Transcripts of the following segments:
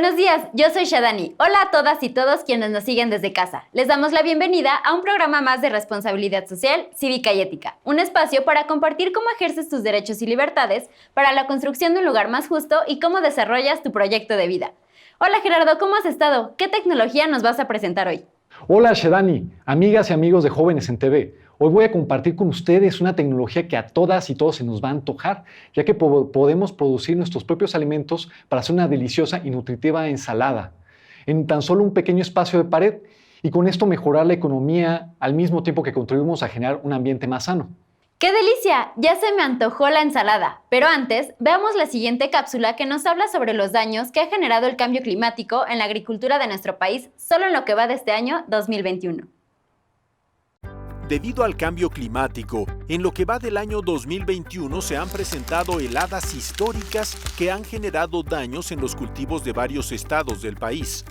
Buenos días, yo soy Shadani. Hola a todas y todos quienes nos siguen desde casa. Les damos la bienvenida a un programa más de responsabilidad social, cívica y ética. Un espacio para compartir cómo ejerces tus derechos y libertades para la construcción de un lugar más justo y cómo desarrollas tu proyecto de vida. Hola Gerardo, ¿cómo has estado? ¿Qué tecnología nos vas a presentar hoy? Hola Shadani, amigas y amigos de Jóvenes en TV. Hoy voy a compartir con ustedes una tecnología que a todas y todos se nos va a antojar, ya que podemos producir nuestros propios alimentos para hacer una deliciosa y nutritiva ensalada en tan solo un pequeño espacio de pared y con esto mejorar la economía al mismo tiempo que contribuimos a generar un ambiente más sano. ¡Qué delicia! Ya se me antojó la ensalada. Pero antes, veamos la siguiente cápsula que nos habla sobre los daños que ha generado el cambio climático en la agricultura de nuestro país solo en lo que va de este año 2021. Debido al cambio climático, en lo que va del año 2021 se han presentado heladas históricas que han generado daños en los cultivos de varios estados del país.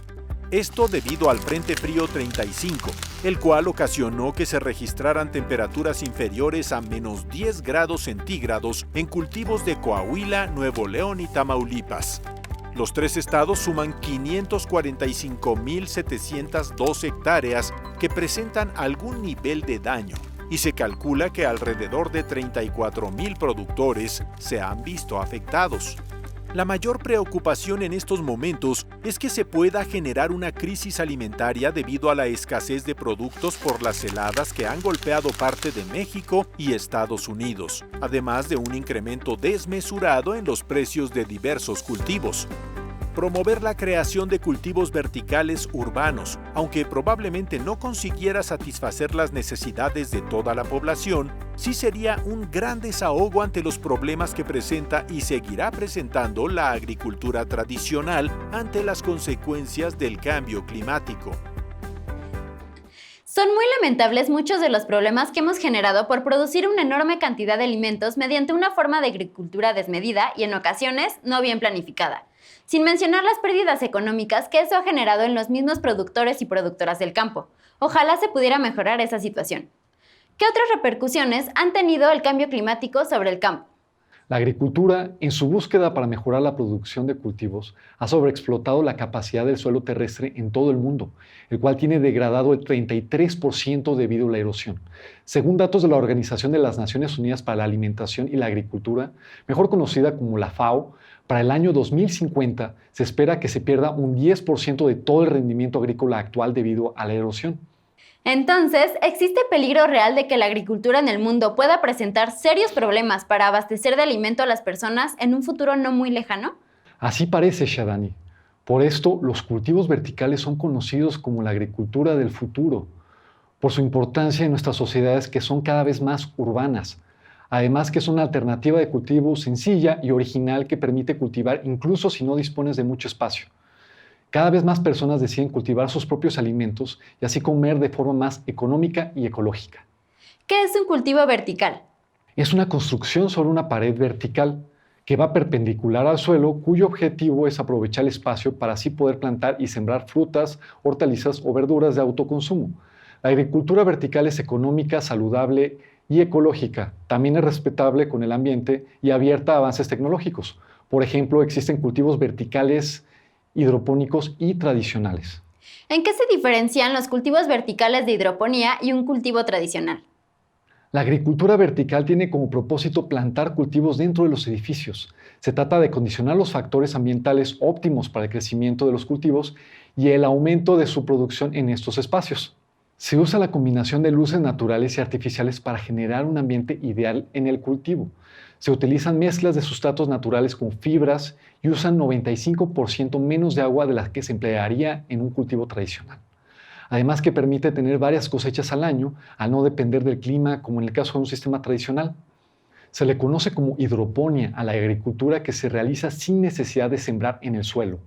Esto debido al Frente Frío 35, el cual ocasionó que se registraran temperaturas inferiores a menos 10 grados centígrados en cultivos de Coahuila, Nuevo León y Tamaulipas. Los tres estados suman 545.702 hectáreas que presentan algún nivel de daño y se calcula que alrededor de 34.000 productores se han visto afectados. La mayor preocupación en estos momentos es que se pueda generar una crisis alimentaria debido a la escasez de productos por las heladas que han golpeado parte de México y Estados Unidos, además de un incremento desmesurado en los precios de diversos cultivos. Promover la creación de cultivos verticales urbanos, aunque probablemente no consiguiera satisfacer las necesidades de toda la población, sí sería un gran desahogo ante los problemas que presenta y seguirá presentando la agricultura tradicional ante las consecuencias del cambio climático. Son muy lamentables muchos de los problemas que hemos generado por producir una enorme cantidad de alimentos mediante una forma de agricultura desmedida y en ocasiones no bien planificada, sin mencionar las pérdidas económicas que eso ha generado en los mismos productores y productoras del campo. Ojalá se pudiera mejorar esa situación. ¿Qué otras repercusiones han tenido el cambio climático sobre el campo? La agricultura, en su búsqueda para mejorar la producción de cultivos, ha sobreexplotado la capacidad del suelo terrestre en todo el mundo, el cual tiene degradado el 33% debido a la erosión. Según datos de la Organización de las Naciones Unidas para la Alimentación y la Agricultura, mejor conocida como la FAO, para el año 2050 se espera que se pierda un 10% de todo el rendimiento agrícola actual debido a la erosión. Entonces, ¿existe peligro real de que la agricultura en el mundo pueda presentar serios problemas para abastecer de alimento a las personas en un futuro no muy lejano? Así parece, Shadani. Por esto, los cultivos verticales son conocidos como la agricultura del futuro, por su importancia en nuestras sociedades que son cada vez más urbanas. Además que es una alternativa de cultivo sencilla y original que permite cultivar incluso si no dispones de mucho espacio. Cada vez más personas deciden cultivar sus propios alimentos y así comer de forma más económica y ecológica. ¿Qué es un cultivo vertical? Es una construcción sobre una pared vertical que va perpendicular al suelo, cuyo objetivo es aprovechar el espacio para así poder plantar y sembrar frutas, hortalizas o verduras de autoconsumo. La agricultura vertical es económica, saludable y ecológica. También es respetable con el ambiente y abierta a avances tecnológicos. Por ejemplo, existen cultivos verticales hidropónicos y tradicionales. ¿En qué se diferencian los cultivos verticales de hidroponía y un cultivo tradicional? La agricultura vertical tiene como propósito plantar cultivos dentro de los edificios. Se trata de condicionar los factores ambientales óptimos para el crecimiento de los cultivos y el aumento de su producción en estos espacios. Se usa la combinación de luces naturales y artificiales para generar un ambiente ideal en el cultivo. Se utilizan mezclas de sustratos naturales con fibras y usan 95% menos de agua de la que se emplearía en un cultivo tradicional. Además que permite tener varias cosechas al año al no depender del clima como en el caso de un sistema tradicional. Se le conoce como hidroponía a la agricultura que se realiza sin necesidad de sembrar en el suelo.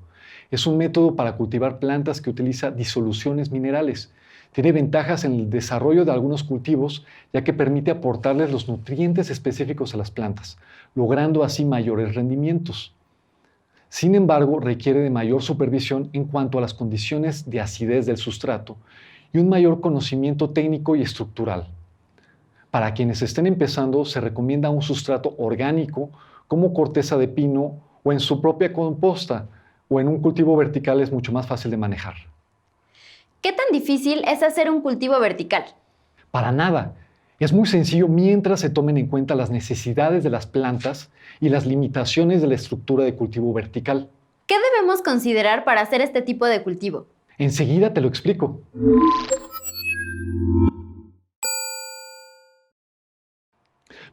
Es un método para cultivar plantas que utiliza disoluciones minerales. Tiene ventajas en el desarrollo de algunos cultivos, ya que permite aportarles los nutrientes específicos a las plantas, logrando así mayores rendimientos. Sin embargo, requiere de mayor supervisión en cuanto a las condiciones de acidez del sustrato y un mayor conocimiento técnico y estructural. Para quienes estén empezando, se recomienda un sustrato orgánico como corteza de pino o en su propia composta, o en un cultivo vertical es mucho más fácil de manejar. ¿Qué tan difícil es hacer un cultivo vertical? Para nada. Es muy sencillo mientras se tomen en cuenta las necesidades de las plantas y las limitaciones de la estructura de cultivo vertical. ¿Qué debemos considerar para hacer este tipo de cultivo? Enseguida te lo explico.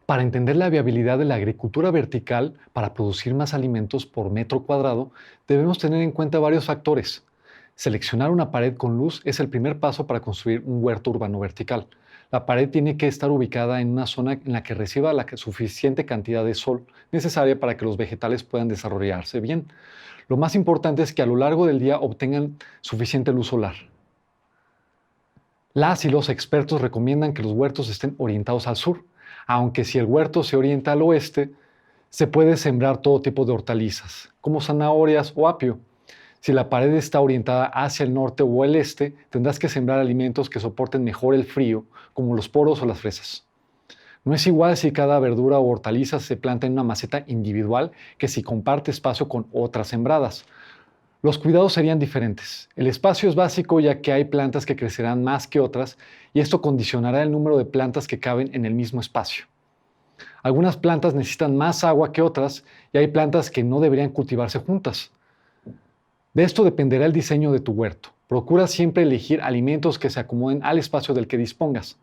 Para entender la viabilidad de la agricultura vertical para producir más alimentos por metro cuadrado, debemos tener en cuenta varios factores. Seleccionar una pared con luz es el primer paso para construir un huerto urbano vertical. La pared tiene que estar ubicada en una zona en la que reciba la suficiente cantidad de sol necesaria para que los vegetales puedan desarrollarse bien. Lo más importante es que a lo largo del día obtengan suficiente luz solar. Las y los expertos recomiendan que los huertos estén orientados al sur, aunque si el huerto se orienta al oeste, se puede sembrar todo tipo de hortalizas, como zanahorias o apio. Si la pared está orientada hacia el norte o el este, tendrás que sembrar alimentos que soporten mejor el frío, como los poros o las fresas. No es igual si cada verdura o hortaliza se planta en una maceta individual que si comparte espacio con otras sembradas. Los cuidados serían diferentes. El espacio es básico ya que hay plantas que crecerán más que otras y esto condicionará el número de plantas que caben en el mismo espacio. Algunas plantas necesitan más agua que otras y hay plantas que no deberían cultivarse juntas. De esto dependerá el diseño de tu huerto. Procura siempre elegir alimentos que se acomoden al espacio del que dispongas.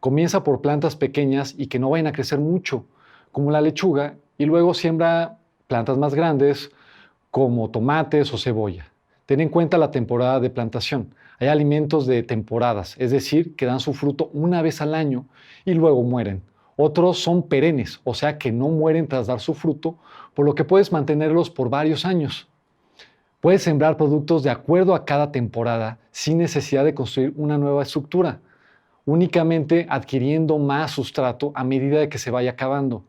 Comienza por plantas pequeñas y que no vayan a crecer mucho, como la lechuga, y luego siembra plantas más grandes, como tomates o cebolla. Ten en cuenta la temporada de plantación. Hay alimentos de temporadas, es decir, que dan su fruto una vez al año y luego mueren. Otros son perennes, o sea que no mueren tras dar su fruto, por lo que puedes mantenerlos por varios años. Puedes sembrar productos de acuerdo a cada temporada sin necesidad de construir una nueva estructura, únicamente adquiriendo más sustrato a medida de que se vaya acabando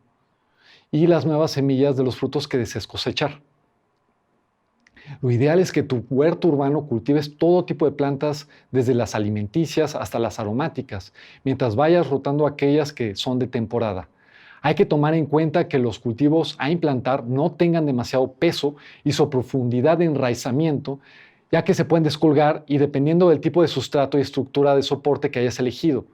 y las nuevas semillas de los frutos que desees cosechar. Lo ideal es que tu huerto urbano cultives todo tipo de plantas, desde las alimenticias hasta las aromáticas, mientras vayas rotando aquellas que son de temporada. Hay que tomar en cuenta que los cultivos a implantar no tengan demasiado peso y su profundidad de enraizamiento, ya que se pueden descolgar y dependiendo del tipo de sustrato y estructura de soporte que hayas elegido,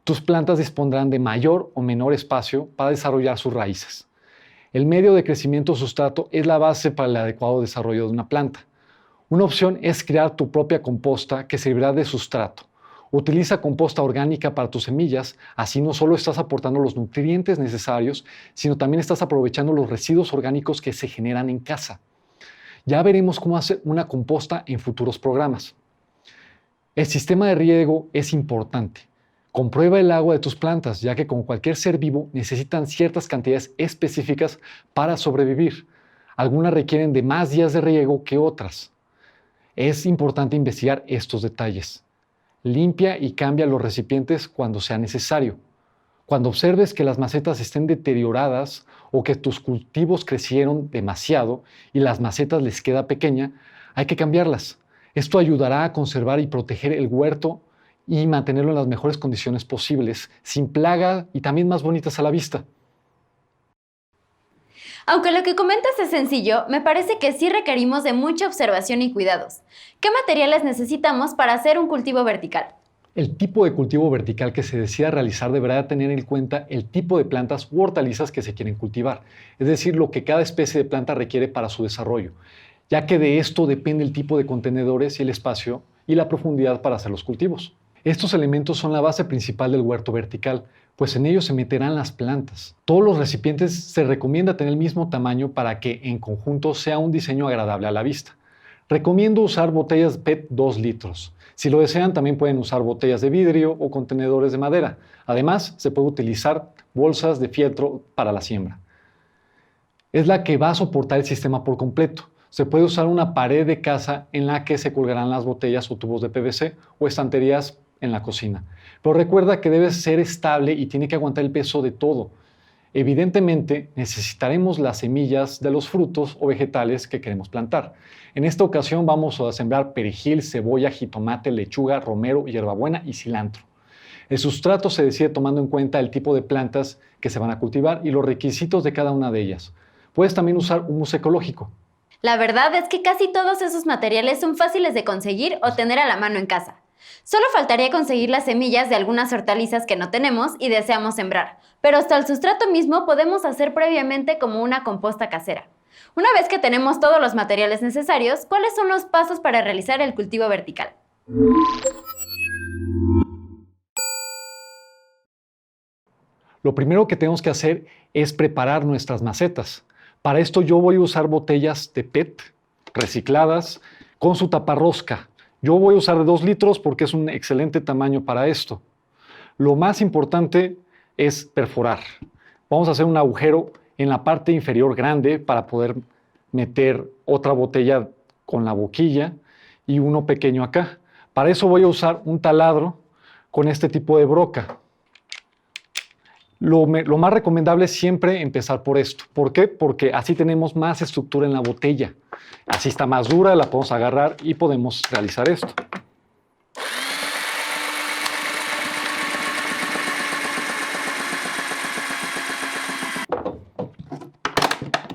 tus plantas dispondrán de mayor o menor espacio para desarrollar sus raíces. El medio de crecimiento sustrato es la base para el adecuado desarrollo de una planta. Una opción es crear tu propia composta que servirá de sustrato. Utiliza composta orgánica para tus semillas, así no solo estás aportando los nutrientes necesarios, sino también estás aprovechando los residuos orgánicos que se generan en casa. Ya veremos cómo hacer una composta en futuros programas. El sistema de riego es importante. Comprueba el agua de tus plantas, ya que como cualquier ser vivo necesitan ciertas cantidades específicas para sobrevivir. Algunas requieren de más días de riego que otras. Es importante investigar estos detalles. Limpia y cambia los recipientes cuando sea necesario. Cuando observes que las macetas estén deterioradas o que tus cultivos crecieron demasiado y las macetas les queda pequeña, hay que cambiarlas. Esto ayudará a conservar y proteger el huerto y mantenerlo en las mejores condiciones posibles, sin plaga y también más bonitas a la vista. Aunque lo que comentas es sencillo, me parece que sí requerimos de mucha observación y cuidados. ¿Qué materiales necesitamos para hacer un cultivo vertical? El tipo de cultivo vertical que se decida realizar deberá tener en cuenta el tipo de plantas u hortalizas que se quieren cultivar, es decir, lo que cada especie de planta requiere para su desarrollo, ya que de esto depende el tipo de contenedores y el espacio y la profundidad para hacer los cultivos. Estos elementos son la base principal del huerto vertical, pues en ellos se meterán las plantas. Todos los recipientes se recomienda tener el mismo tamaño para que en conjunto sea un diseño agradable a la vista. Recomiendo usar botellas PET 2 litros. Si lo desean, también pueden usar botellas de vidrio o contenedores de madera. Además, se puede utilizar bolsas de fieltro para la siembra. Es la que va a soportar el sistema por completo. Se puede usar una pared de casa en la que se colgarán las botellas o tubos de PVC o estanterías en la cocina. Pero recuerda que debe ser estable y tiene que aguantar el peso de todo. Evidentemente, necesitaremos las semillas de los frutos o vegetales que queremos plantar. En esta ocasión vamos a sembrar perejil, cebolla, jitomate, lechuga, romero, hierbabuena y cilantro. El sustrato se decide tomando en cuenta el tipo de plantas que se van a cultivar y los requisitos de cada una de ellas. Puedes también usar humus ecológico. La verdad es que casi todos esos materiales son fáciles de conseguir o tener a la mano en casa. Solo faltaría conseguir las semillas de algunas hortalizas que no tenemos y deseamos sembrar, pero hasta el sustrato mismo podemos hacer previamente como una composta casera. Una vez que tenemos todos los materiales necesarios, ¿cuáles son los pasos para realizar el cultivo vertical? Lo primero que tenemos que hacer es preparar nuestras macetas. Para esto yo voy a usar botellas de PET recicladas con su taparrosca. Yo voy a usar de 2 litros porque es un excelente tamaño para esto. Lo más importante es perforar. Vamos a hacer un agujero en la parte inferior grande para poder meter otra botella con la boquilla y uno pequeño acá. Para eso voy a usar un taladro con este tipo de broca. Lo más recomendable es siempre empezar por esto. ¿Por qué? Porque así tenemos más estructura en la botella. Así está más dura, la podemos agarrar y podemos realizar esto.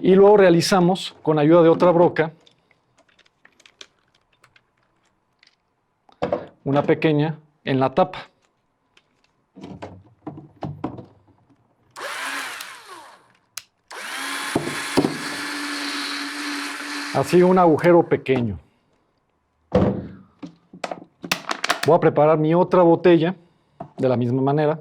Y luego realizamos, con ayuda de otra broca, una pequeña en la tapa. Así un agujero pequeño. Voy a preparar mi otra botella de la misma manera.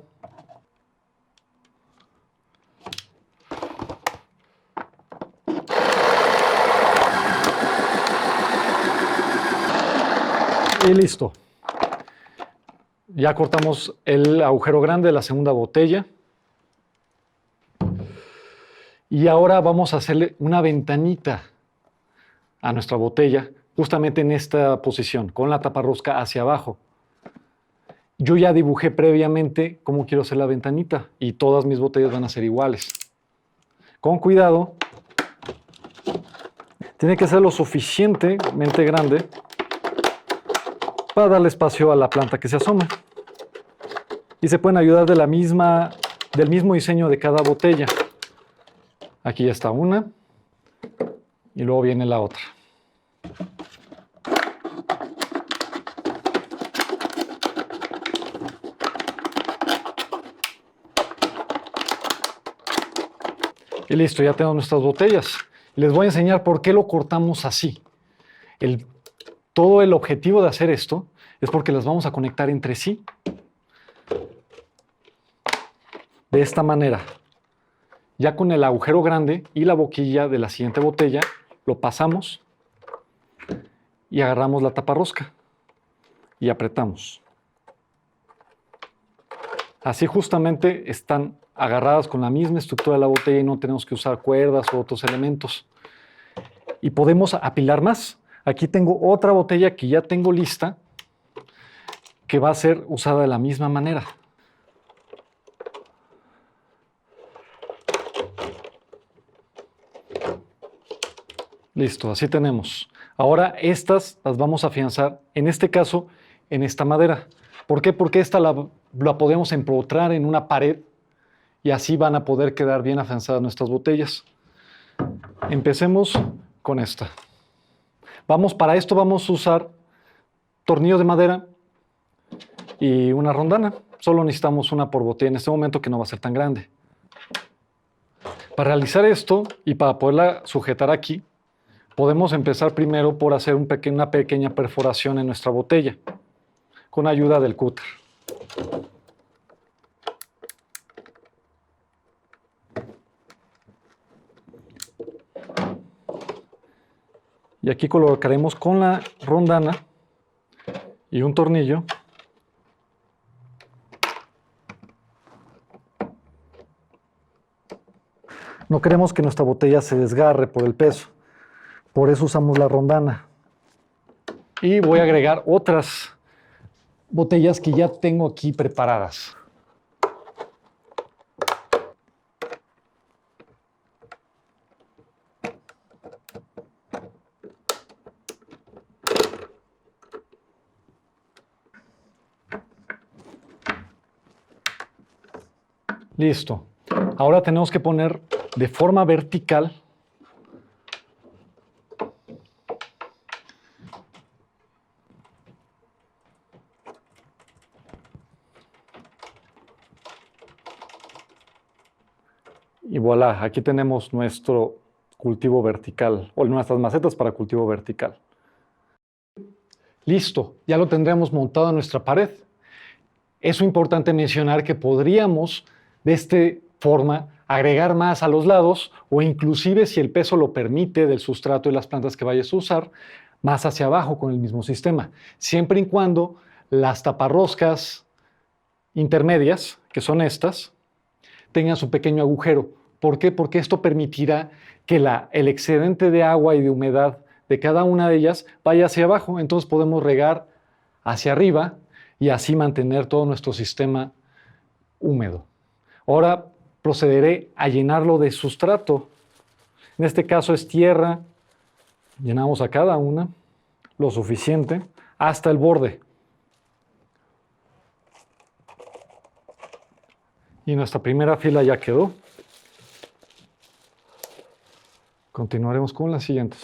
Y listo. Ya cortamos el agujero grande de la segunda botella. Y ahora vamos a hacerle una ventanita a nuestra botella, justamente en esta posición, con la taparrosca hacia abajo. Yo ya dibujé previamente cómo quiero hacer la ventanita y todas mis botellas van a ser iguales. Con cuidado, tiene que ser lo suficientemente grande para darle espacio a la planta que se asoma. Y se pueden ayudar del mismo diseño de cada botella. Aquí ya está una. Y luego viene la otra. Y listo, ya tenemos nuestras botellas. Les voy a enseñar por qué lo cortamos así. Todo el objetivo de hacer esto es porque las vamos a conectar entre sí. De esta manera. Ya con el agujero grande y la boquilla de la siguiente botella, lo pasamos y agarramos la taparrosca y apretamos. Así justamente están agarradas con la misma estructura de la botella y no tenemos que usar cuerdas u otros elementos. Y podemos apilar más. Aquí tengo otra botella que ya tengo lista que va a ser usada de la misma manera. Listo, así tenemos. Ahora estas las vamos a afianzar, en este caso, en esta madera. ¿Por qué? Porque esta la podemos emprotrar en una pared y así van a poder quedar bien afianzadas nuestras botellas. Empecemos con esta. Para esto vamos a usar tornillos de madera y una rondana. Solo necesitamos una por botella en este momento, que no va a ser tan grande. Para realizar esto y para poderla sujetar aquí, podemos empezar primero por hacer una pequeña perforación en nuestra botella con ayuda del cúter. Y aquí colocaremos con la rondana y un tornillo no queremos que nuestra botella se desgarre por el peso. Por eso usamos la rondana. Y voy a agregar otras botellas que ya tengo aquí preparadas. Listo. Ahora tenemos que poner de forma vertical Y voilà, aquí tenemos nuestro cultivo vertical, o nuestras macetas para cultivo vertical. Listo, ya lo tendremos montado en nuestra pared. Es importante mencionar que podríamos, de esta forma, agregar más a los lados o inclusive, si el peso lo permite, del sustrato y las plantas que vayas a usar, más hacia abajo con el mismo sistema, siempre y cuando las taparroscas intermedias, que son estas, tengan su pequeño agujero. ¿Por qué? Porque esto permitirá que el excedente de agua y de humedad de cada una de ellas vaya hacia abajo. Entonces podemos regar hacia arriba y así mantener todo nuestro sistema húmedo. Ahora procederé a llenarlo de sustrato. En este caso es tierra. Llenamos a cada una lo suficiente hasta el borde. Y nuestra primera fila ya quedó. Continuaremos con las siguientes.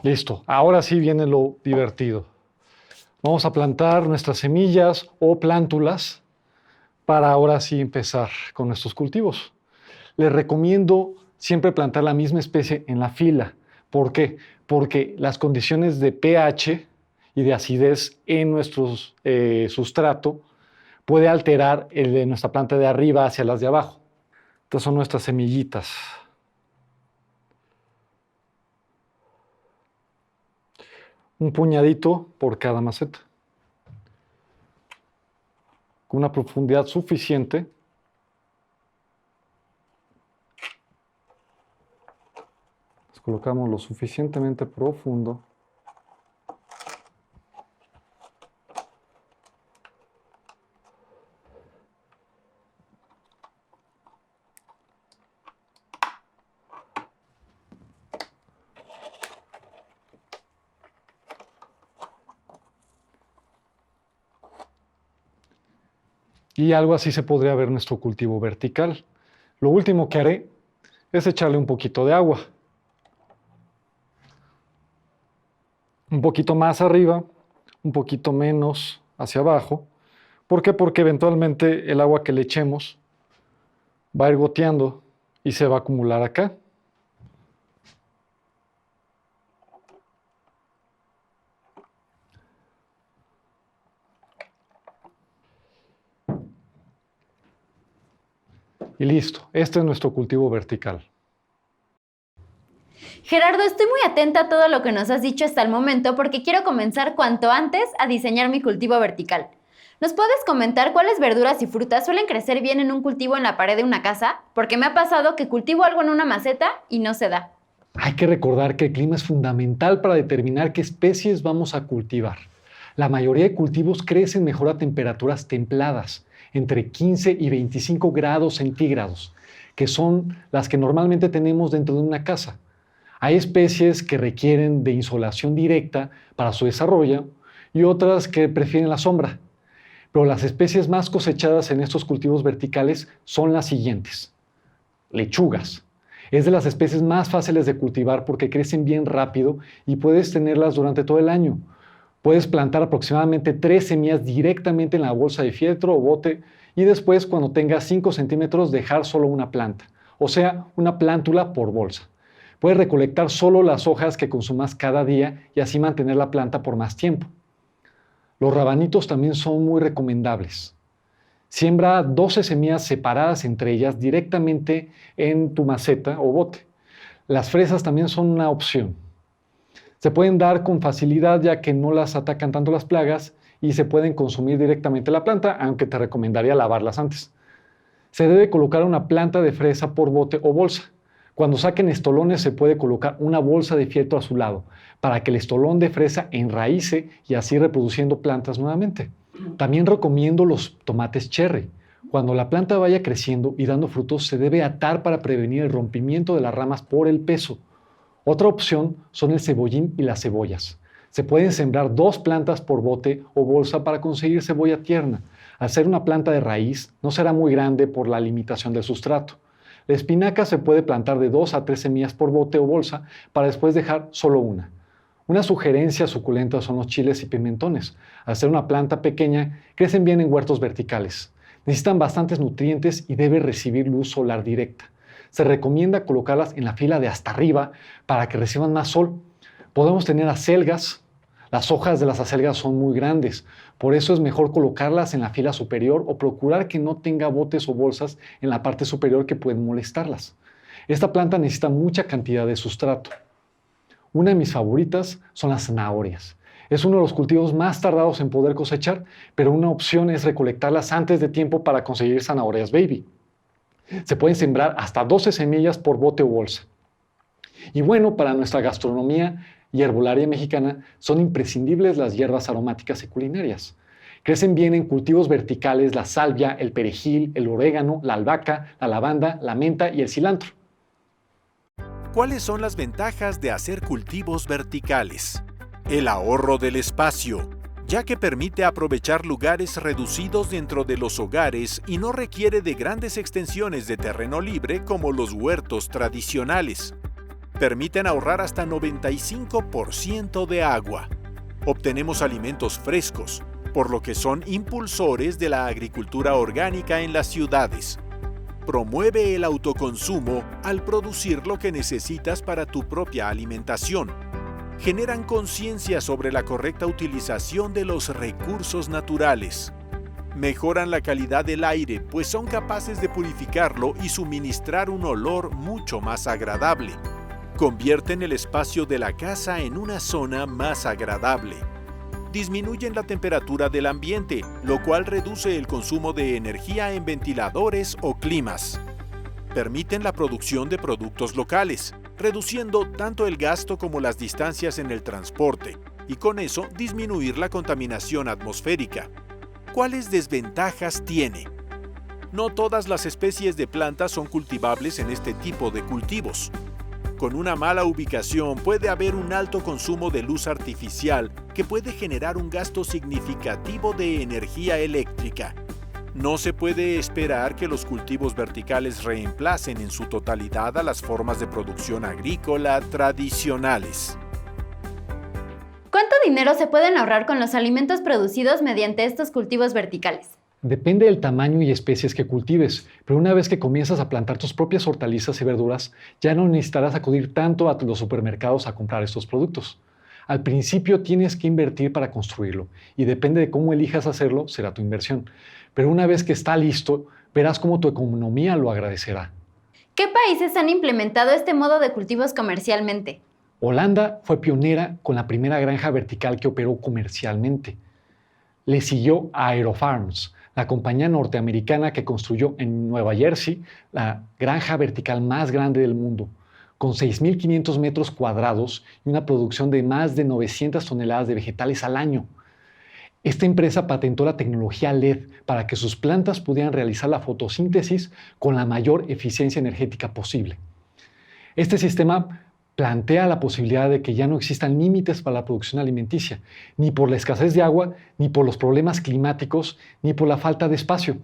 Listo, ahora sí viene lo divertido. Vamos a plantar nuestras semillas o plántulas para ahora sí empezar con nuestros cultivos. Les recomiendo siempre plantar la misma especie en la fila. ¿Por qué? Porque las condiciones de pH y de acidez en nuestro sustrato puede alterar el de nuestra planta de arriba hacia las de abajo. Estas son nuestras semillitas. Un puñadito por cada maceta. Con una profundidad suficiente. Las colocamos lo suficientemente profundo. Y algo así se podría ver nuestro cultivo vertical. Lo último que haré es echarle un poquito de agua. Un poquito más arriba, un poquito menos hacia abajo. ¿Por qué? Porque eventualmente el agua que le echemos va a ir goteando y se va a acumular acá. Y listo, este es nuestro cultivo vertical. Gerardo, estoy muy atenta a todo lo que nos has dicho hasta el momento porque quiero comenzar cuanto antes a diseñar mi cultivo vertical. ¿Nos puedes comentar cuáles verduras y frutas suelen crecer bien en un cultivo en la pared de una casa? Porque me ha pasado que cultivo algo en una maceta y no se da. Hay que recordar que el clima es fundamental para determinar qué especies vamos a cultivar. La mayoría de cultivos crecen mejor a temperaturas templadas, entre 15 y 25 grados centígrados, que son las que normalmente tenemos dentro de una casa. Hay especies que requieren de insolación directa para su desarrollo y otras que prefieren la sombra. Pero las especies más cosechadas en estos cultivos verticales son las siguientes. Lechugas. Es de las especies más fáciles de cultivar porque crecen bien rápido y puedes tenerlas durante todo el año. Puedes plantar aproximadamente 3 semillas directamente en la bolsa de fieltro o bote y después, cuando tengas 5 centímetros, dejar solo una planta, o sea, una plántula por bolsa. Puedes recolectar solo las hojas que consumas cada día y así mantener la planta por más tiempo. Los rabanitos también son muy recomendables. Siembra 12 semillas separadas entre ellas directamente en tu maceta o bote. Las fresas también son una opción. Se pueden dar con facilidad ya que no las atacan tanto las plagas y se pueden consumir directamente la planta, aunque te recomendaría lavarlas antes. Se debe colocar una planta de fresa por bote o bolsa. Cuando saquen estolones se puede colocar una bolsa de fieltro a su lado para que el estolón de fresa enraíce y así reproduciendo plantas nuevamente. También recomiendo los tomates cherry. Cuando la planta vaya creciendo y dando frutos se debe atar para prevenir el rompimiento de las ramas por el peso. Otra opción son el cebollín y las cebollas. Se pueden sembrar 2 plantas por bote o bolsa para conseguir cebolla tierna. Al ser una planta de raíz, no será muy grande por la limitación del sustrato. La espinaca se puede plantar de 2 a 3 semillas por bote o bolsa para después dejar solo una. Una sugerencia suculenta son los chiles y pimentones. Al ser una planta pequeña, crecen bien en huertos verticales. Necesitan bastantes nutrientes y deben recibir luz solar directa. Se recomienda colocarlas en la fila de hasta arriba para que reciban más sol. Podemos tener acelgas. Las hojas de las acelgas son muy grandes, por eso es mejor colocarlas en la fila superior o procurar que no tenga botes o bolsas en la parte superior que pueden molestarlas. Esta planta necesita mucha cantidad de sustrato. Una de mis favoritas son las zanahorias. Es uno de los cultivos más tardados en poder cosechar, pero una opción es recolectarlas antes de tiempo para conseguir zanahorias baby. Se pueden sembrar hasta 12 semillas por bote o bolsa. Y bueno, para nuestra gastronomía y herbolaria mexicana son imprescindibles las hierbas aromáticas y culinarias. Crecen bien en cultivos verticales la salvia, el perejil, el orégano, la albahaca, la lavanda, la menta y el cilantro. ¿Cuáles son las ventajas de hacer cultivos verticales? El ahorro del espacio, ya que permite aprovechar lugares reducidos dentro de los hogares y no requiere de grandes extensiones de terreno libre como los huertos tradicionales. Permiten ahorrar hasta 95% de agua. Obtenemos alimentos frescos, por lo que son impulsores de la agricultura orgánica en las ciudades. Promueve el autoconsumo al producir lo que necesitas para tu propia alimentación. Generan conciencia sobre la correcta utilización de los recursos naturales. Mejoran la calidad del aire, pues son capaces de purificarlo y suministrar un olor mucho más agradable. Convierten el espacio de la casa en una zona más agradable. Disminuyen la temperatura del ambiente, lo cual reduce el consumo de energía en ventiladores o climas. Permiten la producción de productos locales, reduciendo tanto el gasto como las distancias en el transporte, y con eso disminuir la contaminación atmosférica. ¿Cuáles desventajas tiene? No todas las especies de plantas son cultivables en este tipo de cultivos. Con una mala ubicación puede haber un alto consumo de luz artificial que puede generar un gasto significativo de energía eléctrica. No se puede esperar que los cultivos verticales reemplacen en su totalidad a las formas de producción agrícola tradicionales. ¿Cuánto dinero se pueden ahorrar con los alimentos producidos mediante estos cultivos verticales? Depende del tamaño y especies que cultives, pero una vez que comienzas a plantar tus propias hortalizas y verduras, ya no necesitarás acudir tanto a los supermercados a comprar estos productos. Al principio tienes que invertir para construirlo, y depende de cómo elijas hacerlo, será tu inversión. Pero una vez que está listo, verás cómo tu economía lo agradecerá. ¿Qué países han implementado este modo de cultivos comercialmente? Holanda fue pionera con la primera granja vertical que operó comercialmente. Le siguió Aerofarms, la compañía norteamericana que construyó en Nueva Jersey la granja vertical más grande del mundo, con 6.500 metros cuadrados y una producción de más de 900 toneladas de vegetales al año. Esta empresa patentó la tecnología LED para que sus plantas pudieran realizar la fotosíntesis con la mayor eficiencia energética posible. Este sistema plantea la posibilidad de que ya no existan límites para la producción alimenticia, ni por la escasez de agua, ni por los problemas climáticos, ni por la falta de espacio.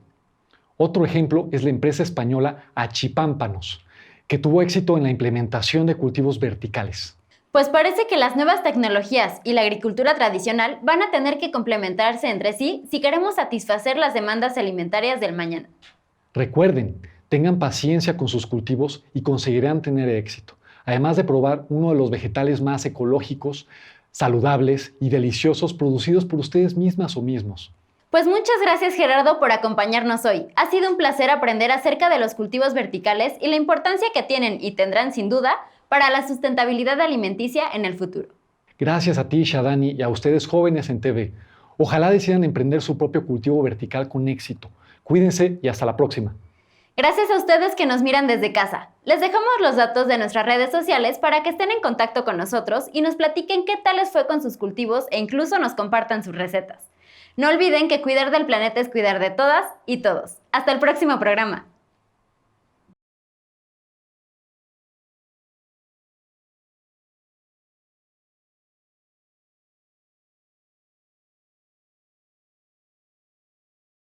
Otro ejemplo es la empresa española Achipámpanos, que tuvo éxito en la implementación de cultivos verticales. Pues parece que las nuevas tecnologías y la agricultura tradicional van a tener que complementarse entre sí si queremos satisfacer las demandas alimentarias del mañana. Recuerden, tengan paciencia con sus cultivos y conseguirán tener éxito, además de probar uno de los vegetales más ecológicos, saludables y deliciosos producidos por ustedes mismas o mismos. Pues muchas gracias, Gerardo, por acompañarnos hoy. Ha sido un placer aprender acerca de los cultivos verticales y la importancia que tienen y tendrán sin duda para la sustentabilidad alimenticia en el futuro. Gracias a ti, Shadani, y a ustedes jóvenes en TV. Ojalá decidan emprender su propio cultivo vertical con éxito. Cuídense y hasta la próxima. Gracias a ustedes que nos miran desde casa. Les dejamos los datos de nuestras redes sociales para que estén en contacto con nosotros y nos platiquen qué tal les fue con sus cultivos e incluso nos compartan sus recetas. No olviden que cuidar del planeta es cuidar de todas y todos. Hasta el próximo programa.